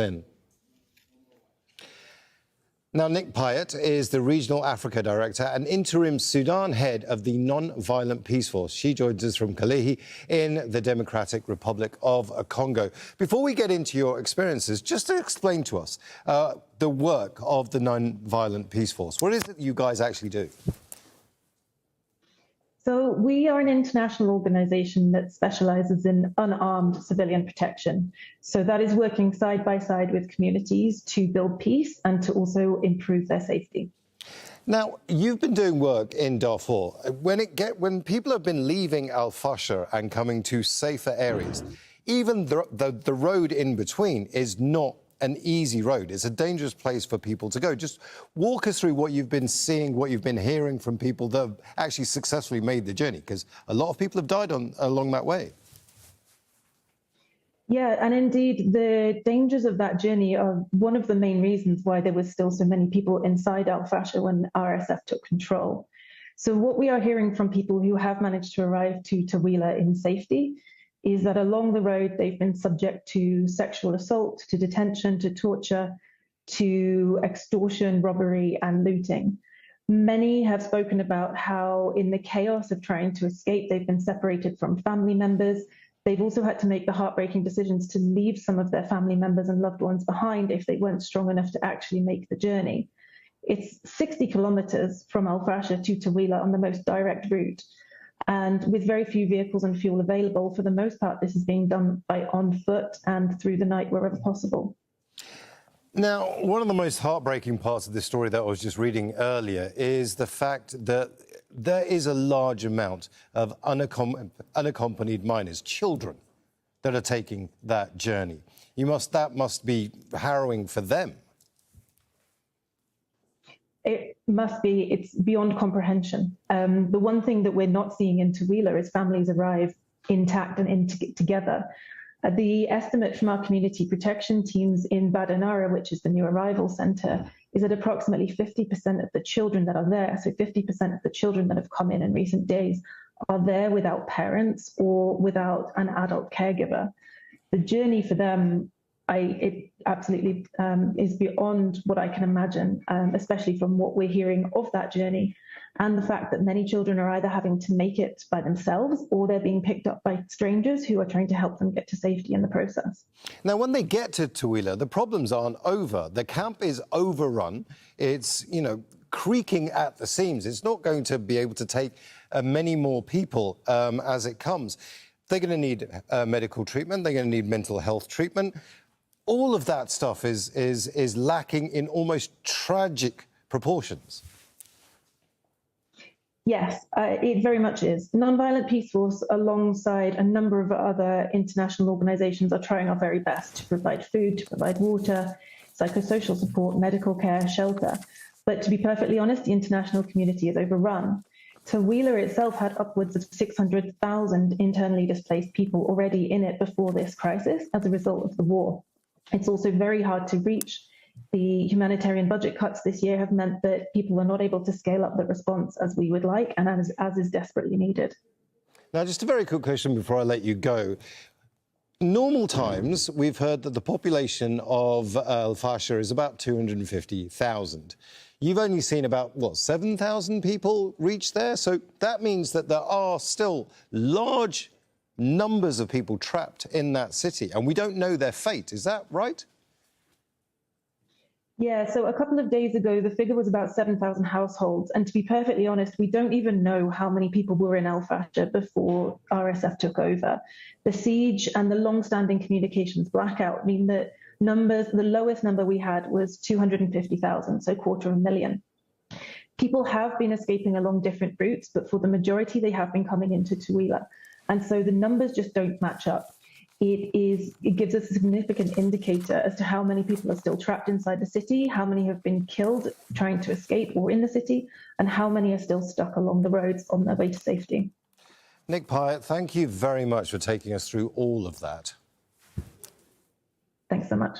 in. Now, Nic Pyatt is the Regional Africa Director and Interim Sudan Head of the Nonviolent Peaceforce. She joins us from Kalehe in the Democratic Republic of Congo. Before we get into your experiences, just to explain to us the work of the Nonviolent Peaceforce. What is it you guys actually do? So we are an international organisation that specialises in unarmed civilian protection. So that is working side by side with communities to build peace and to also improve their safety. Now, you've been doing work in Darfur. When people have been leaving Fasher and coming to safer areas, even the road in between is not an easy road. It's a dangerous place for people to go. Just walk us through what you've been seeing, what you've been hearing from people that have actually successfully made the journey, because a lot of people have died along that way. Yeah, and indeed, the dangers of that journey are one of the main reasons why there was still so many people inside Fasher when RSF took control. So what we are hearing from people who have managed to arrive to Tawila in safety is that along the road, they've been subject to sexual assault, to detention, to torture, to extortion, robbery, and looting. Many have spoken about how in the chaos of trying to escape, they've been separated from family members. They've also had to make the heartbreaking decisions to leave some of their family members and loved ones behind if they weren't strong enough to actually make the journey. It's 60 kilometers from Fasher to Tawila on the most direct route. And with very few vehicles and fuel available, for the most part, this is being done on foot and through the night wherever possible. Now, one of the most heartbreaking parts of this story that I was just reading earlier is the fact that there is a large amount of unaccompanied minors, children, that are taking that journey. That must be harrowing for them. It must be. It's beyond comprehension. The one thing that we're not seeing in Tawila is families arrive intact and together. The estimate from our community protection teams in Badanara, which is the new arrival centre, is that approximately 50% of the children that are there, so 50% of the children that have come in recent days, are there without parents or without an adult caregiver. The journey for them, it absolutely is beyond what I can imagine, especially from what we're hearing of that journey and the fact that many children are either having to make it by themselves or they're being picked up by strangers who are trying to help them get to safety in the process. Now, when they get to Tawila, the problems aren't over. The camp is overrun. It's, creaking at the seams. It's not going to be able to take many more people as it comes. They're going to need medical treatment. They're going to need mental health treatment. All of that stuff is lacking in almost tragic proportions. Yes, it very much is. Nonviolent Peaceforce, alongside a number of other international organisations, are trying our very best to provide food, to provide water, psychosocial support, medical care, shelter. But to be perfectly honest, the international community is overrun. Tawila itself had upwards of 600,000 internally displaced people already in it before this crisis as a result of the war. It's also very hard to reach. The humanitarian budget cuts this year have meant that people are not able to scale up the response as we would like and as is desperately needed. Now, just a very quick question before I let you go. Normal times, we've heard that the population of Fasher is about 250,000. You've only seen about, 7,000 people reach there? So that means that there are still large numbers of people trapped in that city, and we don't know their fate. Is that right? Yeah, so a couple of days ago, the figure was about 7,000 households. And to be perfectly honest, we don't even know how many people were in Fasher before RSF took over. The siege and the long-standing communications blackout mean that the lowest number we had was 250,000, so 250,000. People have been escaping along different routes, but for the majority, they have been coming into Tawila. And so the numbers just don't match up. It gives us a significant indicator as to how many people are still trapped inside the city, how many have been killed trying to escape or in the city, and how many are still stuck along the roads on their way to safety. Nic Pyatt, thank you very much for taking us through all of that. Thanks so much.